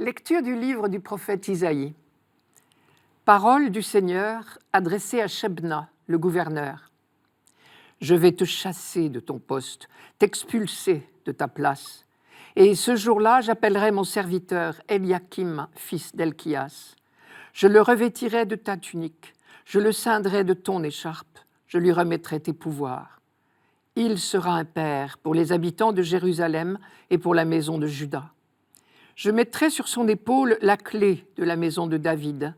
Lecture du livre du prophète Isaïe. Parole du Seigneur adressée à Shebna, le gouverneur. Je vais te chasser de ton poste, t'expulser de ta place. Et ce jour-là, j'appellerai mon serviteur Eliakim, fils d'Elkias. Je le revêtirai de ta tunique, je le ceindrai de ton écharpe, je lui remettrai tes pouvoirs. Il sera un père pour les habitants de Jérusalem et pour la maison de Juda. Je mettrai sur son épaule la clé de la maison de David.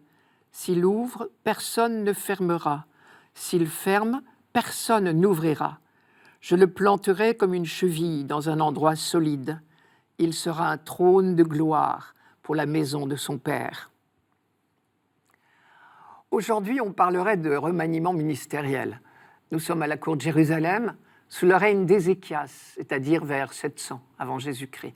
S'il ouvre, personne ne fermera. S'il ferme, personne n'ouvrira. Je le planterai comme une cheville dans un endroit solide. Il sera un trône de gloire pour la maison de son père. Aujourd'hui, on parlerait de remaniement ministériel. Nous sommes à la cour de Jérusalem, sous le règne d'Ézéchias, c'est-à-dire vers 700 avant Jésus-Christ.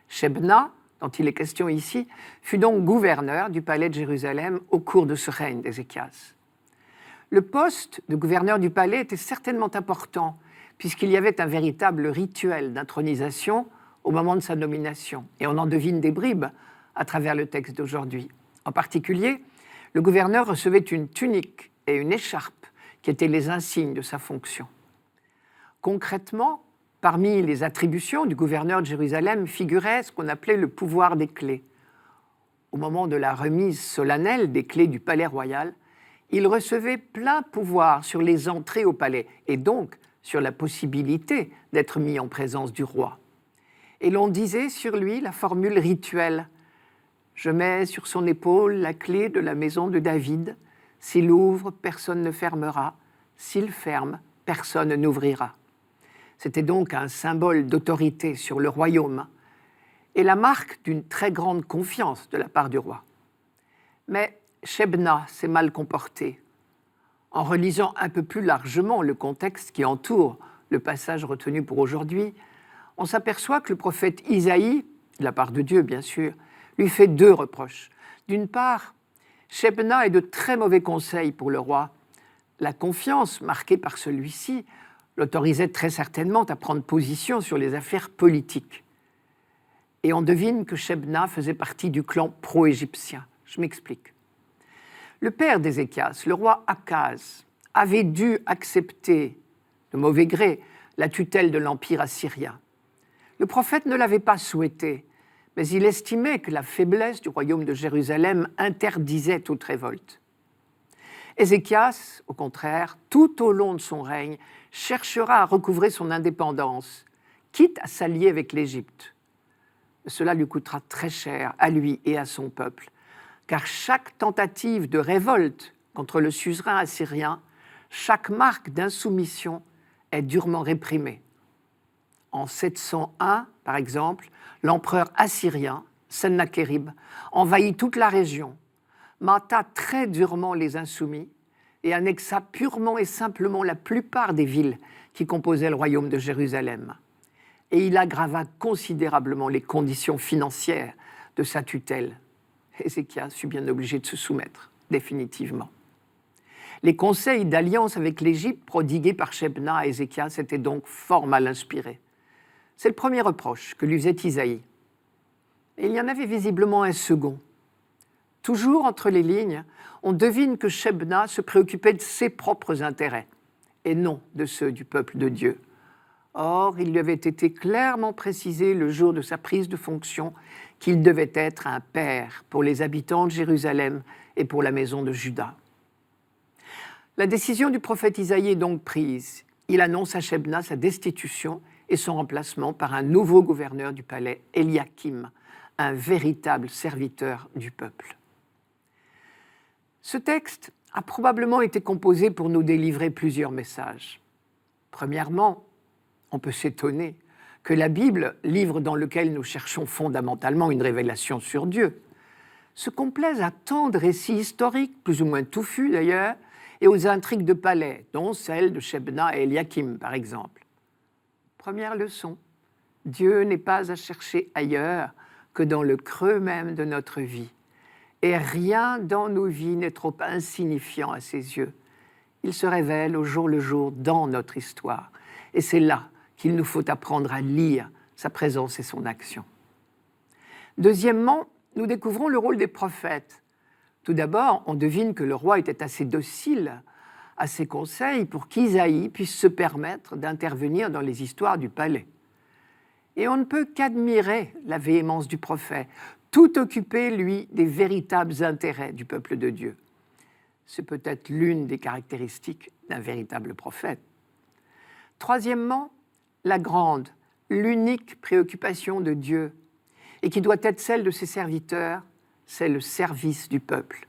Shebna, dont il est question ici, fut donc gouverneur du palais de Jérusalem au cours de ce règne d'Ézéchias. Le poste de gouverneur du palais était certainement important, puisqu'il y avait un véritable rituel d'intronisation au moment de sa nomination. Et on en devine des bribes à travers le texte d'aujourd'hui. En particulier, le gouverneur recevait une tunique et une écharpe, qui étaient les insignes de sa fonction. Concrètement, parmi les attributions du gouverneur de Jérusalem figurait ce qu'on appelait le pouvoir des clés. Au moment de la remise solennelle des clés du palais royal, il recevait plein pouvoir sur les entrées au palais et donc sur la possibilité d'être mis en présence du roi. Et l'on disait sur lui la formule rituelle « Je mets sur son épaule la clé de la maison de David. S'il ouvre, personne ne fermera. S'il ferme, personne n'ouvrira. » C'était donc un symbole d'autorité sur le royaume et la marque d'une très grande confiance de la part du roi. Mais Shebna s'est mal comporté. En relisant un peu plus largement le contexte qui entoure le passage retenu pour aujourd'hui, on s'aperçoit que le prophète Isaïe, de la part de Dieu bien sûr, lui fait deux reproches. D'une part, Shebna est de très mauvais conseils pour le roi. La confiance marquée par celui-ci l'autorisait très certainement à prendre position sur les affaires politiques. Et on devine que Shebna faisait partie du clan pro-égyptien. Je m'explique. Le père d'Ézéchias, le roi Akaz, avait dû accepter de mauvais gré la tutelle de l'empire assyrien. Le prophète ne l'avait pas souhaité, mais il estimait que la faiblesse du royaume de Jérusalem interdisait toute révolte. Ézéchias, au contraire, tout au long de son règne, cherchera à recouvrer son indépendance, quitte à s'allier avec l'Égypte. Cela lui coûtera très cher à lui et à son peuple, car chaque tentative de révolte contre le suzerain assyrien, chaque marque d'insoumission est durement réprimée. En 701, par exemple, l'empereur assyrien, Sennachérib, envahit toute la région, mata très durement les insoumis et annexa purement et simplement la plupart des villes qui composaient le royaume de Jérusalem. Et il aggrava considérablement les conditions financières de sa tutelle. Ézéchias fut bien obligé de se soumettre, définitivement. Les conseils d'alliance avec l'Égypte prodigués par Shebna à Ézéchias étaient donc fort mal inspirés. C'est le premier reproche que lui faisait Isaïe. Et il y en avait visiblement un second. Toujours entre les lignes, on devine que Shebna se préoccupait de ses propres intérêts et non de ceux du peuple de Dieu. Or, il lui avait été clairement précisé le jour de sa prise de fonction qu'il devait être un père pour les habitants de Jérusalem et pour la maison de Juda. La décision du prophète Isaïe est donc prise. Il annonce à Shebna sa destitution et son remplacement par un nouveau gouverneur du palais, Eliakim, un véritable serviteur du peuple. Ce texte a probablement été composé pour nous délivrer plusieurs messages. Premièrement, on peut s'étonner que la Bible, livre dans lequel nous cherchons fondamentalement une révélation sur Dieu, se complaise à tant de récits historiques, plus ou moins touffus d'ailleurs, et aux intrigues de palais, dont celle de Shebna et Eliakim, par exemple. Première leçon, Dieu n'est pas à chercher ailleurs que dans le creux même de notre vie. Et rien dans nos vies n'est trop insignifiant à ses yeux. Il se révèle au jour le jour dans notre histoire. Et c'est là qu'il nous faut apprendre à lire sa présence et son action. Deuxièmement, nous découvrons le rôle des prophètes. Tout d'abord, on devine que le roi était assez docile à ses conseils pour qu'Isaïe puisse se permettre d'intervenir dans les histoires du palais. Et on ne peut qu'admirer la véhémence du prophète, tout occupé, lui, des véritables intérêts du peuple de Dieu. C'est peut-être l'une des caractéristiques d'un véritable prophète. Troisièmement, la grande, l'unique préoccupation de Dieu, et qui doit être celle de ses serviteurs, c'est le service du peuple.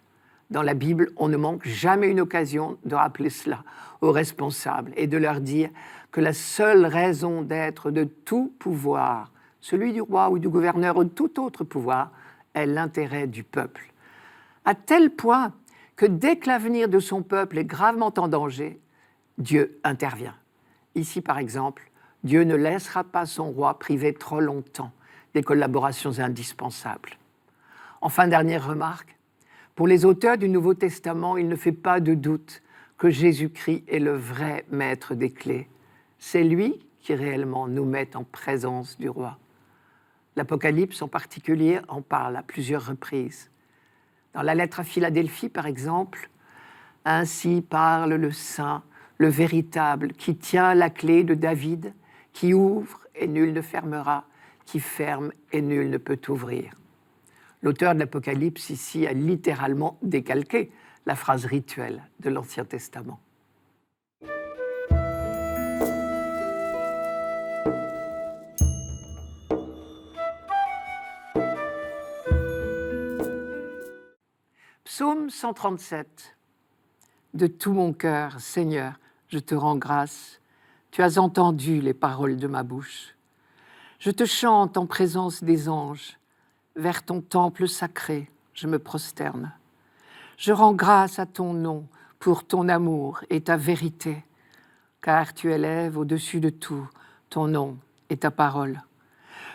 Dans la Bible, on ne manque jamais une occasion de rappeler cela aux responsables et de leur dire que la seule raison d'être de tout pouvoir, celui du roi ou du gouverneur ou de tout autre pouvoir, est l'intérêt du peuple. À tel point que dès que l'avenir de son peuple est gravement en danger, Dieu intervient. Ici, par exemple, Dieu ne laissera pas son roi privé trop longtemps des collaborations indispensables. Enfin, dernière remarque, pour les auteurs du Nouveau Testament, il ne fait pas de doute que Jésus-Christ est le vrai maître des clés. C'est lui qui réellement nous met en présence du roi. L'Apocalypse en particulier en parle à plusieurs reprises. Dans la lettre à Philadelphie, par exemple, « Ainsi parle le Saint, le véritable, qui tient la clé de David, qui ouvre et nul ne fermera, qui ferme et nul ne peut ouvrir. » L'auteur de l'Apocalypse ici a littéralement décalqué la phrase rituelle de l'Ancien Testament. Psaume 137. De tout mon cœur, Seigneur, je te rends grâce. Tu as entendu les paroles de ma bouche. Je te chante en présence des anges. Vers ton temple sacré, je me prosterne. Je rends grâce à ton nom pour ton amour et ta vérité, car tu élèves au-dessus de tout ton nom et ta parole.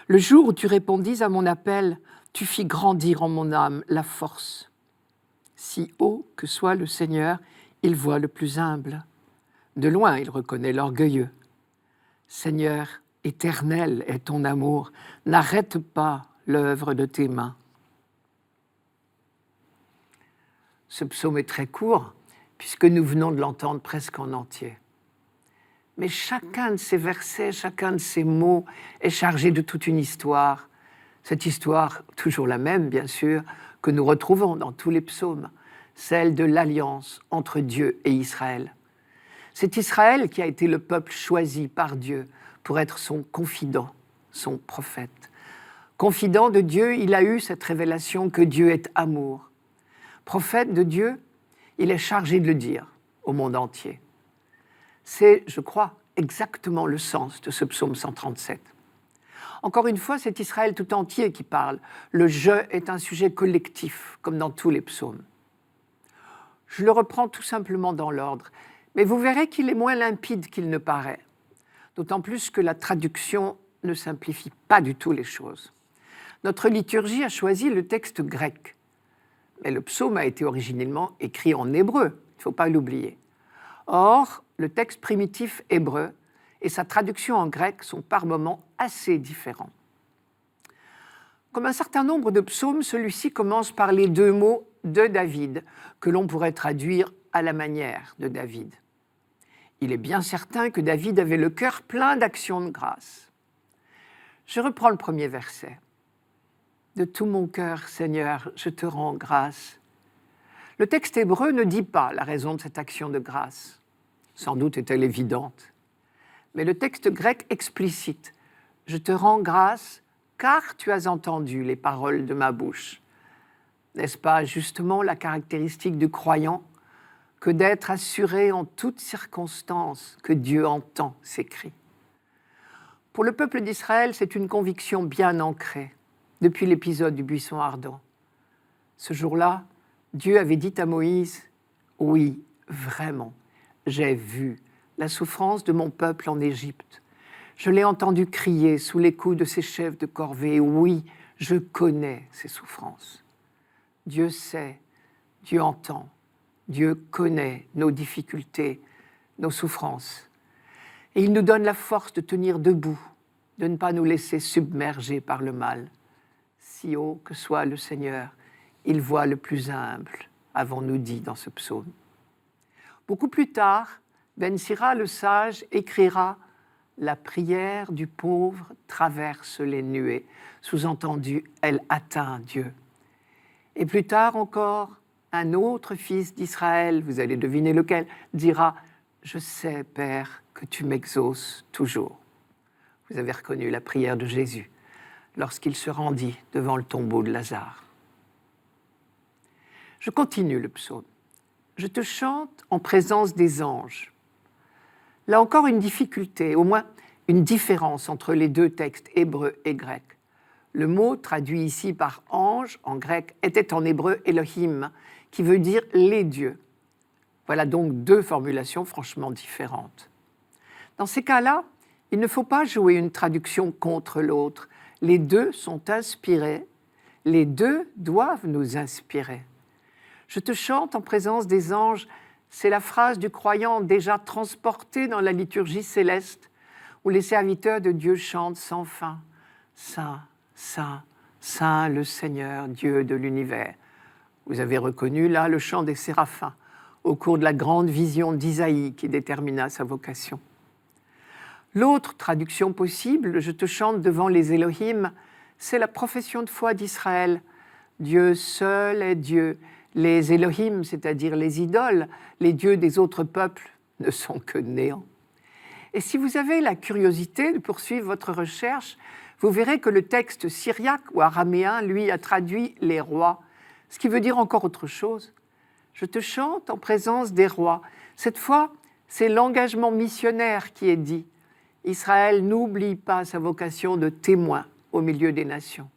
Le jour où tu répondis à mon appel, tu fis grandir en mon âme la force. Si haut que soit le Seigneur, il voit le plus humble. De loin, il reconnaît l'orgueilleux. Seigneur, éternel est ton amour, n'arrête pas l'œuvre de tes mains. Ce psaume est très court, puisque nous venons de l'entendre presque en entier. Mais chacun de ces versets, chacun de ces mots est chargé de toute une histoire. Cette histoire, toujours la même, bien sûr, que nous retrouvons dans tous les psaumes, celle de l'alliance entre Dieu et Israël. C'est Israël qui a été le peuple choisi par Dieu pour être son confident, son prophète. Confident de Dieu, il a eu cette révélation que Dieu est amour. Prophète de Dieu, il est chargé de le dire au monde entier. C'est, je crois, exactement le sens de ce psaume 137. Encore une fois, c'est Israël tout entier qui parle. Le « je » est un sujet collectif, comme dans tous les psaumes. Je le reprends tout simplement dans l'ordre, mais vous verrez qu'il est moins limpide qu'il ne paraît, d'autant plus que la traduction ne simplifie pas du tout les choses. Notre liturgie a choisi le texte grec, mais le psaume a été originellement écrit en hébreu, il ne faut pas l'oublier. Or, le texte primitif hébreu et sa traduction en grec sont par moments assez différents. Comme un certain nombre de psaumes, celui-ci commence par les deux mots « de David » que l'on pourrait traduire à la manière de David. Il est bien certain que David avait le cœur plein d'actions de grâce. Je reprends le premier verset. « De tout mon cœur, Seigneur, je te rends grâce. » Le texte hébreu ne dit pas la raison de cette action de grâce. Sans doute est-elle évidente. Mais le texte grec explicite « Je te rends grâce car tu as entendu les paroles de ma bouche. » N'est-ce pas justement la caractéristique du croyant que d'être assuré en toutes circonstances que Dieu entend ses cris? Pour le peuple d'Israël, c'est une conviction bien ancrée depuis l'épisode du buisson ardent. Ce jour-là, Dieu avait dit à Moïse « Oui, vraiment, j'ai vu la souffrance de mon peuple en Égypte. Je l'ai entendu crier sous les coups de ses chefs de corvée. Oui, je connais ses souffrances. » Dieu sait, Dieu entend, Dieu connaît nos difficultés, nos souffrances. Et il nous donne la force de tenir debout, de ne pas nous laisser submerger par le mal. Si haut que soit le Seigneur, il voit le plus humble, avons-nous dit dans ce psaume. Beaucoup plus tard, Ben Sira le sage écrira « La prière du pauvre traverse les nuées », sous-entendu « Elle atteint Dieu ». Et plus tard encore, un autre fils d'Israël, vous allez deviner lequel, dira « Je sais, Père, que tu m'exauces toujours ». Vous avez reconnu la prière de Jésus lorsqu'il se rendit devant le tombeau de Lazare. Je continue le psaume. Je te chante en présence des anges. Là encore une difficulté, au moins une différence entre les deux textes hébreu et grec. Le mot traduit ici par ange en grec était en hébreu Elohim, qui veut dire les dieux. Voilà donc deux formulations franchement différentes. Dans ces cas-là, il ne faut pas jouer une traduction contre l'autre. Les deux sont inspirés, les deux doivent nous inspirer. Je te chante en présence des anges, c'est la phrase du croyant déjà transportée dans la liturgie céleste, où les serviteurs de Dieu chantent sans fin. Saint, Saint, Saint le Seigneur, Dieu de l'univers. Vous avez reconnu là le chant des séraphins, au cours de la grande vision d'Isaïe qui détermina sa vocation. L'autre traduction possible, je te chante devant les Elohim, c'est la profession de foi d'Israël. Dieu seul est Dieu. Les Elohim, c'est-à-dire les idoles, les dieux des autres peuples, ne sont que néant. Et si vous avez la curiosité de poursuivre votre recherche, vous verrez que le texte syriaque ou araméen, lui, a traduit les rois, ce qui veut dire encore autre chose. Je te chante en présence des rois. Cette fois, c'est l'engagement missionnaire qui est dit. Israël n'oublie pas sa vocation de témoin au milieu des nations.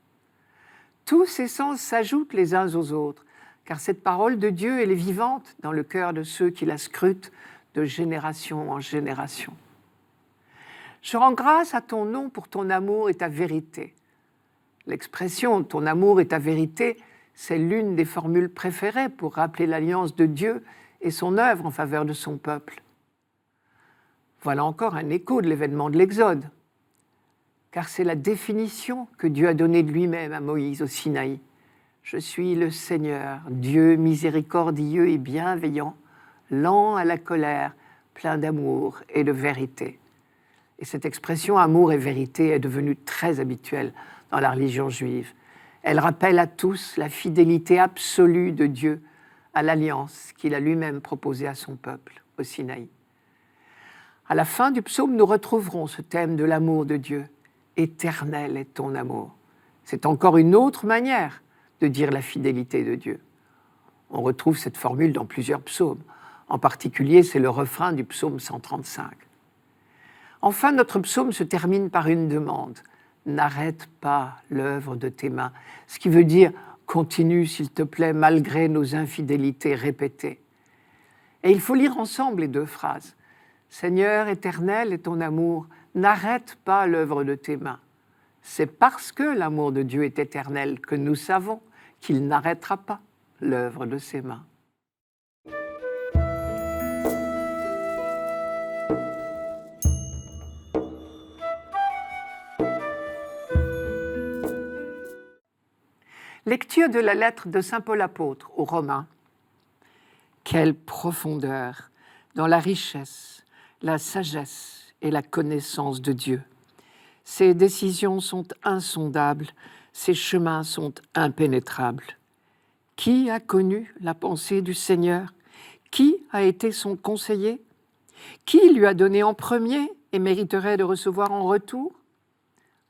Tous ces sens s'ajoutent les uns aux autres, car cette parole de Dieu, elle est vivante dans le cœur de ceux qui la scrutent de génération en génération. Je rends grâce à ton nom pour ton amour et ta vérité. L'expression « ton amour et ta vérité », c'est l'une des formules préférées pour rappeler l'alliance de Dieu et son œuvre en faveur de son peuple. Voilà encore un écho de l'événement de l'Exode, car c'est la définition que Dieu a donnée de lui-même à Moïse au Sinaï. Je suis le Seigneur, Dieu miséricordieux et bienveillant, lent à la colère, plein d'amour et de vérité. Et cette expression amour et vérité est devenue très habituelle dans la religion juive. Elle rappelle à tous la fidélité absolue de Dieu à l'alliance qu'il a lui-même proposée à son peuple au Sinaï. À la fin du psaume, nous retrouverons ce thème de l'amour de Dieu. Éternel est ton amour. C'est encore une autre manière de dire la fidélité de Dieu. On retrouve cette formule dans plusieurs psaumes. En particulier, c'est le refrain du psaume 135. Enfin, notre psaume se termine par une demande. N'arrête pas l'œuvre de tes mains. Ce qui veut dire, continue s'il te plaît, malgré nos infidélités répétées. Et il faut lire ensemble les deux phrases. Seigneur éternel est ton amour, n'arrête pas l'œuvre de tes mains. C'est parce que l'amour de Dieu est éternel que nous savons qu'il n'arrêtera pas l'œuvre de ses mains. Lecture de la lettre de saint Paul apôtre aux Romains. Quelle profondeur dans la richesse, la sagesse et la connaissance de Dieu. Ses décisions sont insondables, ses chemins sont impénétrables. Qui a connu la pensée du Seigneur? Qui a été son conseiller? Qui lui a donné en premier et mériterait de recevoir en retour?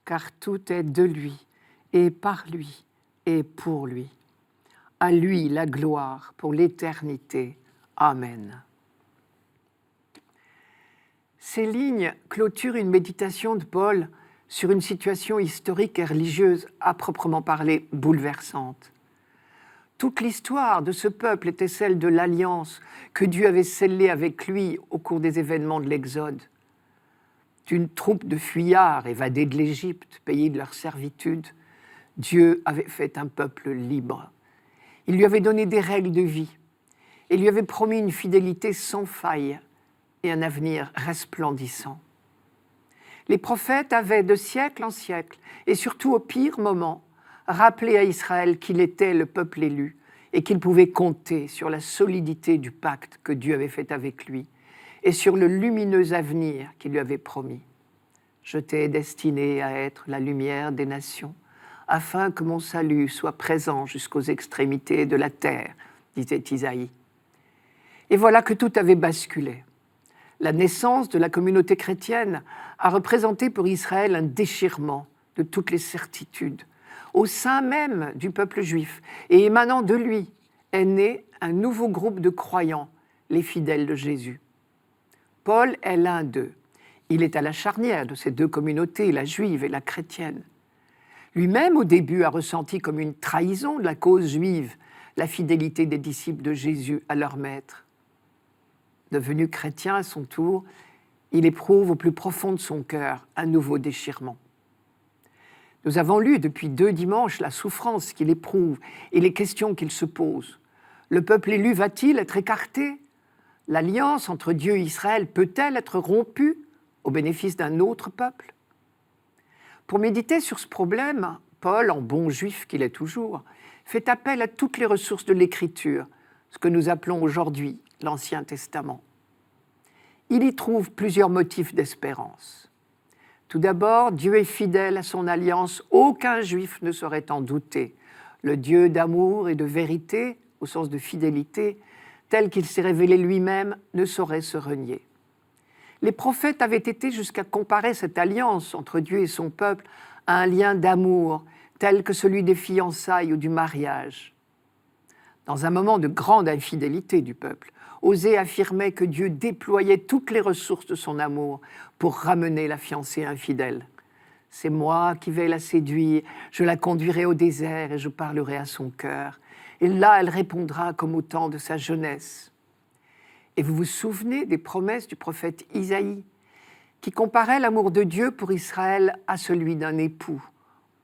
Car tout est de lui, et par lui, et pour lui. À lui la gloire pour l'éternité. Amen. Ces lignes clôturent une méditation de Paul sur une situation historique et religieuse à proprement parler bouleversante. Toute l'histoire de ce peuple était celle de l'alliance que Dieu avait scellée avec lui au cours des événements de l'Exode. D'une troupe de fuyards évadés de l'Égypte, pays de leur servitude, Dieu avait fait un peuple libre. Il lui avait donné des règles de vie et lui avait promis une fidélité sans faille et un avenir resplendissant. Les prophètes avaient de siècle en siècle, et surtout au pire moment, rappeler à Israël qu'il était le peuple élu et qu'il pouvait compter sur la solidité du pacte que Dieu avait fait avec lui et sur le lumineux avenir qu'il lui avait promis. Je t'ai destiné à être la lumière des nations, afin que mon salut soit présent jusqu'aux extrémités de la terre, disait Isaïe. Et voilà que tout avait basculé. La naissance de la communauté chrétienne a représenté pour Israël un déchirement de toutes les certitudes. Au sein même du peuple juif, et émanant de lui, est né un nouveau groupe de croyants, les fidèles de Jésus. Paul est l'un d'eux. Il est à la charnière de ces deux communautés, la juive et la chrétienne. Lui-même, au début, a ressenti comme une trahison de la cause juive la fidélité des disciples de Jésus à leur maître. Devenu chrétien à son tour, il éprouve au plus profond de son cœur un nouveau déchirement. Nous avons lu depuis 2 dimanches la souffrance qu'il éprouve et les questions qu'il se pose. Le peuple élu va-t-il être écarté? L'alliance entre Dieu et Israël peut-elle être rompue au bénéfice d'un autre peuple? Pour méditer sur ce problème, Paul, en bon juif qu'il est toujours, fait appel à toutes les ressources de l'Écriture, ce que nous appelons aujourd'hui l'Ancien Testament. Il y trouve plusieurs motifs d'espérance. Tout d'abord, Dieu est fidèle à son alliance, aucun juif ne saurait en douter. Le Dieu d'amour et de vérité, au sens de fidélité, tel qu'il s'est révélé lui-même, ne saurait se renier. Les prophètes avaient été jusqu'à comparer cette alliance entre Dieu et son peuple à un lien d'amour, tel que celui des fiançailles ou du mariage. Dans un moment de grande infidélité du peuple, Osée affirmait que Dieu déployait toutes les ressources de son amour pour ramener la fiancée infidèle. « C'est moi qui vais la séduire, je la conduirai au désert et je parlerai à son cœur. Et là, elle répondra comme au temps de sa jeunesse. » Et vous vous souvenez des promesses du prophète Isaïe, qui comparait l'amour de Dieu pour Israël à celui d'un époux,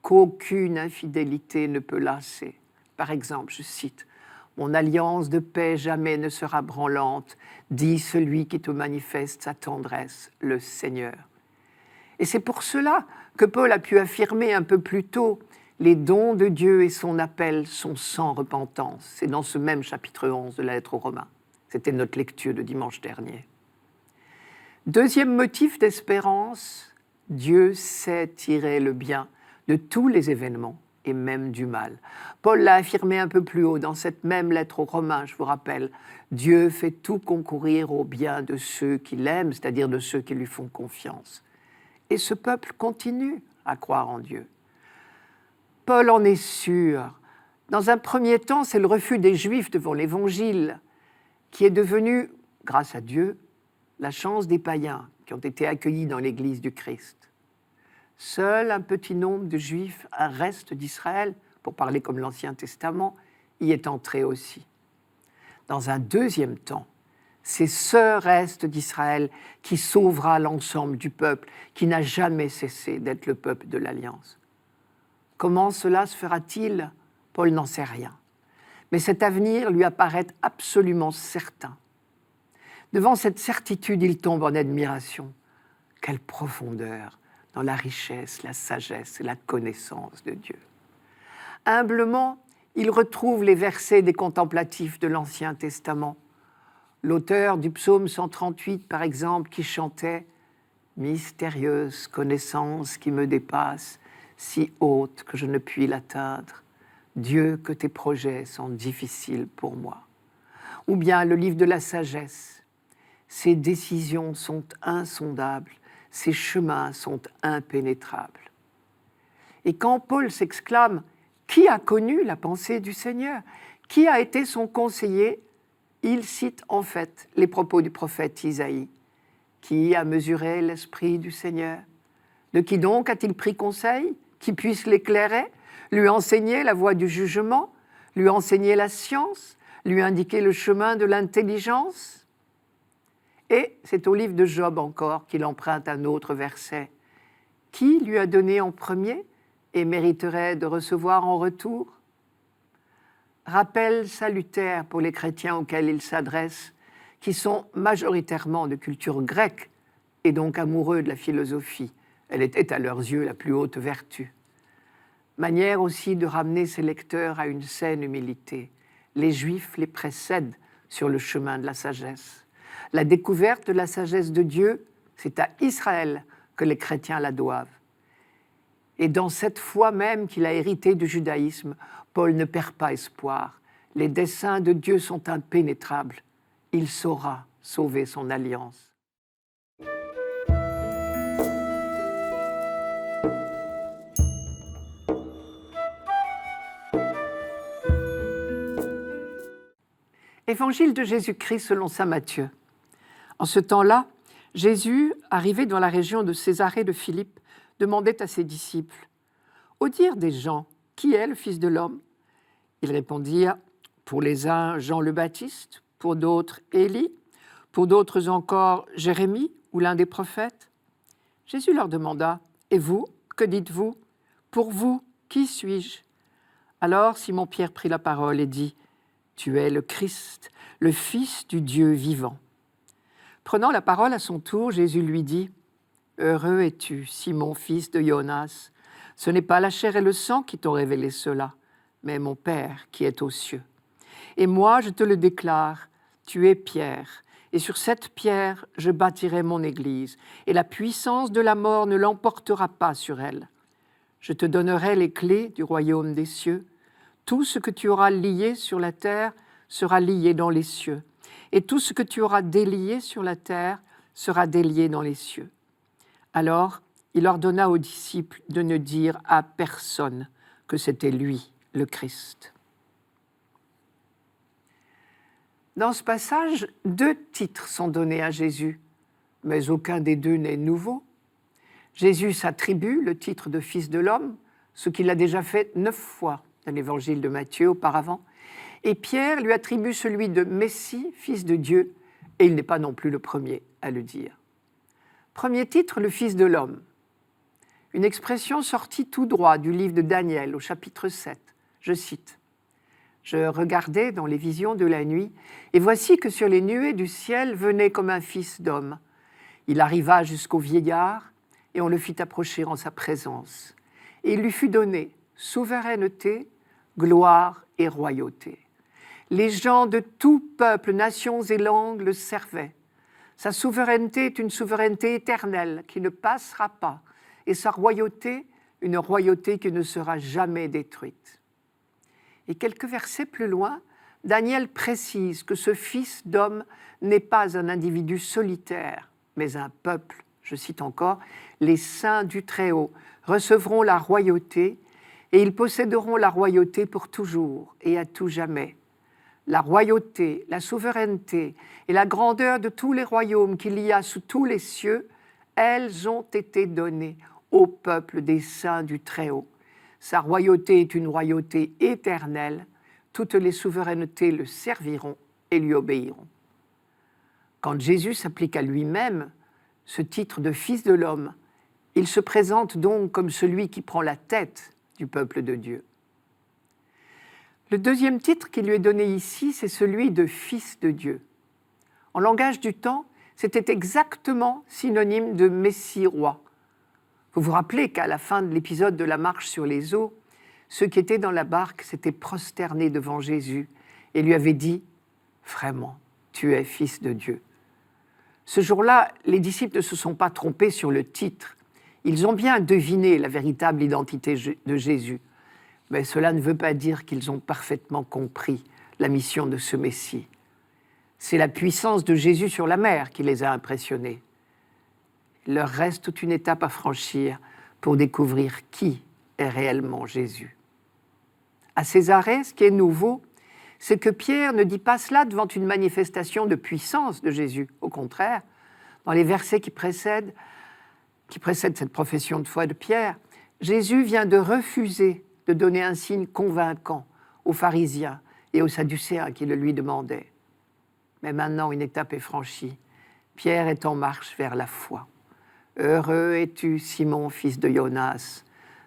qu'aucune infidélité ne peut lasser. Par exemple, je cite, « Mon alliance de paix jamais ne sera branlante, dit celui qui te manifeste sa tendresse, le Seigneur. » Et c'est pour cela que Paul a pu affirmer un peu plus tôt « Les dons de Dieu et son appel sont sans repentance ». C'est dans ce même chapitre 11 de la lettre aux Romains. C'était notre lecture de dimanche dernier. Deuxième motif d'espérance, Dieu sait tirer le bien de tous les événements et même du mal. Paul l'a affirmé un peu plus haut dans cette même lettre aux Romains, je vous rappelle. Dieu fait tout concourir au bien de ceux qui l'aiment, c'est-à-dire de ceux qui lui font confiance. Et ce peuple continue à croire en Dieu. Paul en est sûr. Dans un premier temps, c'est le refus des Juifs devant l'Évangile qui est devenu, grâce à Dieu, la chance des païens qui ont été accueillis dans l'Église du Christ. Seul un petit nombre de Juifs, un reste d'Israël, pour parler comme l'Ancien Testament, y est entré aussi. Dans un deuxième temps, c'est ce reste d'Israël qui sauvera l'ensemble du peuple, qui n'a jamais cessé d'être le peuple de l'Alliance. Comment cela se fera-t-il? Paul n'en sait rien. Mais cet avenir lui apparaît absolument certain. Devant cette certitude, il tombe en admiration. Quelle profondeur dans la richesse, la sagesse et la connaissance de Dieu. Humblement, il retrouve les versets des contemplatifs de l'Ancien Testament. L'auteur du psaume 138, par exemple, qui chantait « Mystérieuse connaissance qui me dépasse, si haute que je ne puis l'atteindre. Dieu, que tes projets sont difficiles pour moi. » Ou bien le livre de la sagesse. « Ses décisions sont insondables, ses chemins sont impénétrables. » Et quand Paul s'exclame « Qui a connu la pensée du Seigneur? Qui a été son conseiller ?» il cite en fait les propos du prophète Isaïe. « Qui a mesuré l'esprit du Seigneur? De qui donc a-t-il pris conseil? Qui puisse l'éclairer? Lui enseigner la voie du jugement? Lui enseigner la science? Lui indiquer le chemin de l'intelligence ?» Et c'est au livre de Job encore qu'il emprunte un autre verset. « Qui lui a donné en premier et mériterait de recevoir en retour ?» Rappel salutaire pour les chrétiens auxquels il s'adresse, qui sont majoritairement de culture grecque et donc amoureux de la philosophie. Elle était à leurs yeux la plus haute vertu. Manière aussi de ramener ses lecteurs à une saine humilité. Les Juifs les précèdent sur le chemin de la sagesse. La découverte de la sagesse de Dieu, c'est à Israël que les chrétiens la doivent. Et dans cette foi même qu'il a héritée du judaïsme, Paul ne perd pas espoir. Les desseins de Dieu sont impénétrables. Il saura sauver son alliance. Évangile de Jésus-Christ selon saint Matthieu. En ce temps-là, Jésus, arrivé dans la région de Césarée de Philippe, demandait à ses disciples « Au dire des gens, qui est le Fils de l'homme ?» Ils répondirent « Pour les uns, Jean le Baptiste, pour d'autres, Élie, pour d'autres encore, Jérémie ou l'un des prophètes. » Jésus leur demanda « Et vous, que dites-vous ? Pour vous, qui suis-je » Alors Simon-Pierre prit la parole et dit « Tu es le Christ, le Fils du Dieu vivant. » Prenant la parole à son tour, Jésus lui dit « Heureux es-tu, Simon, fils de Jonas. Ce n'est pas la chair et le sang qui t'ont révélé cela, mais mon Père qui est aux cieux. Et moi, je te le déclare, tu es Pierre, et sur cette pierre, je bâtirai mon église, et la puissance de la mort ne l'emportera pas sur elle. Je te donnerai les clés du royaume des cieux. Tout ce que tu auras lié sur la terre sera lié dans les cieux, et tout ce que tu auras délié sur la terre sera délié dans les cieux. » Alors, il ordonna aux disciples de ne dire à personne que c'était lui, le Christ. Dans ce passage, 2 titres sont donnés à Jésus, mais aucun des 2 n'est nouveau. Jésus s'attribue le titre de Fils de l'homme, ce qu'il a déjà fait 9 fois dans l'évangile de Matthieu auparavant, et Pierre lui attribue celui de Messie, Fils de Dieu, et il n'est pas non plus le premier à le dire. Premier titre, le Fils de l'homme. Une expression sortie tout droit du livre de Daniel au chapitre 7. Je cite « Je regardais dans les visions de la nuit, et voici que sur les nuées du ciel venait comme un fils d'homme. Il arriva jusqu'au vieillard, et on le fit approcher en sa présence. Et il lui fut donné souveraineté, gloire et royauté. Les gens de tout peuple, nations et langues le servaient. Sa souveraineté est une souveraineté éternelle qui ne passera pas, et sa royauté, une royauté qui ne sera jamais détruite. » Et quelques versets plus loin, Daniel précise que ce Fils d'homme n'est pas un individu solitaire, mais un peuple. Je cite encore, « Les saints du Très-Haut recevront la royauté, et ils posséderont la royauté pour toujours et à tout jamais. La royauté, la souveraineté et la grandeur de tous les royaumes qu'il y a sous tous les cieux, elles ont été données au peuple des saints du Très-Haut. Sa royauté est une royauté éternelle, toutes les souverainetés le serviront et lui obéiront. » Quand Jésus s'applique à lui-même ce titre de Fils de l'homme, il se présente donc comme celui qui prend la tête du peuple de Dieu. Le deuxième titre qui lui est donné ici, c'est celui de Fils de Dieu. En langage du temps, c'était exactement synonyme de Messie-roi. Vous vous rappelez qu'à la fin de l'épisode de la marche sur les eaux, ceux qui étaient dans la barque s'étaient prosternés devant Jésus et lui avaient dit « Vraiment, tu es Fils de Dieu ». Ce jour-là, les disciples ne se sont pas trompés sur le titre. Ils ont bien deviné la véritable identité de Jésus. Mais cela ne veut pas dire qu'ils ont parfaitement compris la mission de ce Messie. C'est la puissance de Jésus sur la mer qui les a impressionnés. Il leur reste toute une étape à franchir pour découvrir qui est réellement Jésus. À Césarée, ce qui est nouveau, c'est que Pierre ne dit pas cela devant une manifestation de puissance de Jésus. Au contraire, dans les versets qui précèdent cette profession de foi de Pierre, Jésus vient de refuser de donner un signe convaincant aux pharisiens et aux sadducéens qui le lui demandaient. Mais maintenant, une étape est franchie. Pierre est en marche vers la foi. « Heureux es-tu, Simon, fils de Jonas.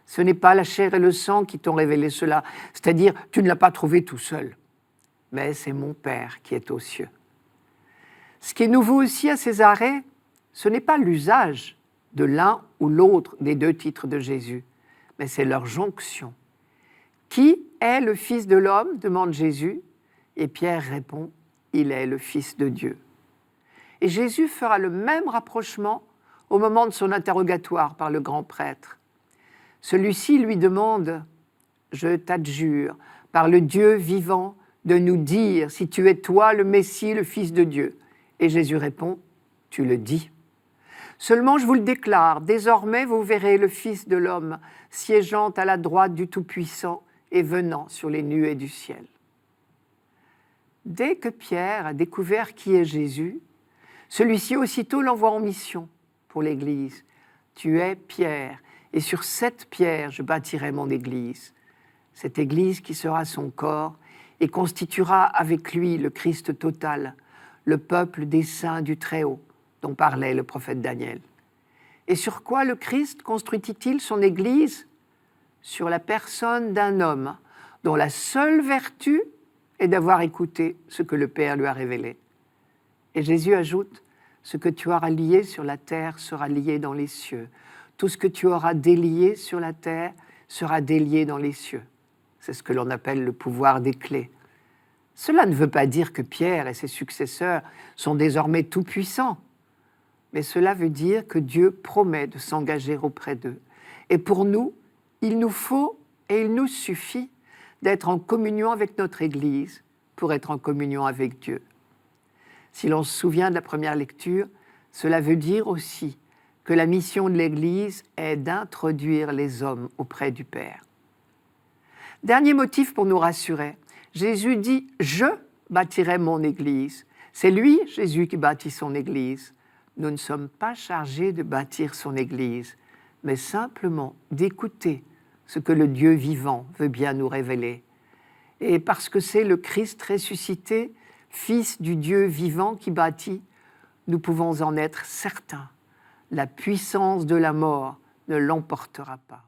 Ce n'est pas la chair et le sang qui t'ont révélé cela, c'est-à-dire tu ne l'as pas trouvé tout seul, mais c'est mon Père qui est aux cieux. » Ce qui est nouveau aussi à Césarée, ce n'est pas l'usage de l'un ou l'autre des 2 titres de Jésus, mais c'est leur jonction. Qui est le Fils de l'homme ? Demande Jésus. Et Pierre répond, il est le Fils de Dieu. Et Jésus fera le même rapprochement au moment de son interrogatoire par le grand prêtre. Celui-ci lui demande, je t'adjure, par le Dieu vivant, de nous dire si tu es toi le Messie, le Fils de Dieu. Et Jésus répond, tu le dis. Seulement je vous le déclare, désormais vous verrez le Fils de l'homme siégeant à la droite du Tout-Puissant et venant sur les nuées du ciel. Dès que Pierre a découvert qui est Jésus, celui-ci aussitôt l'envoie en mission pour l'Église. Tu es Pierre, et sur cette pierre je bâtirai mon Église. Cette Église qui sera son corps et constituera avec lui le Christ total, le peuple des saints du Très-Haut, dont parlait le prophète Daniel. Et sur quoi le Christ construit-il son Église ? Sur la personne d'un homme dont la seule vertu est d'avoir écouté ce que le Père lui a révélé. Et Jésus ajoute, ce que tu auras lié sur la terre sera lié dans les cieux. Tout ce que tu auras délié sur la terre sera délié dans les cieux. C'est ce que l'on appelle le pouvoir des clés. Cela ne veut pas dire que Pierre et ses successeurs sont désormais tout-puissants, mais cela veut dire que Dieu promet de s'engager auprès d'eux. Et pour nous, il nous faut et il nous suffit d'être en communion avec notre Église pour être en communion avec Dieu. Si l'on se souvient de la première lecture, cela veut dire aussi que la mission de l'Église est d'introduire les hommes auprès du Père. Dernier motif pour nous rassurer, Jésus dit « Je bâtirai mon Église ». C'est lui, Jésus, qui bâtit son Église. Nous ne sommes pas chargés de bâtir son Église, mais simplement d'écouter ce que le Dieu vivant veut bien nous révéler. Et parce que c'est le Christ ressuscité, Fils du Dieu vivant qui bâtit, nous pouvons en être certains. La puissance de la mort ne l'emportera pas.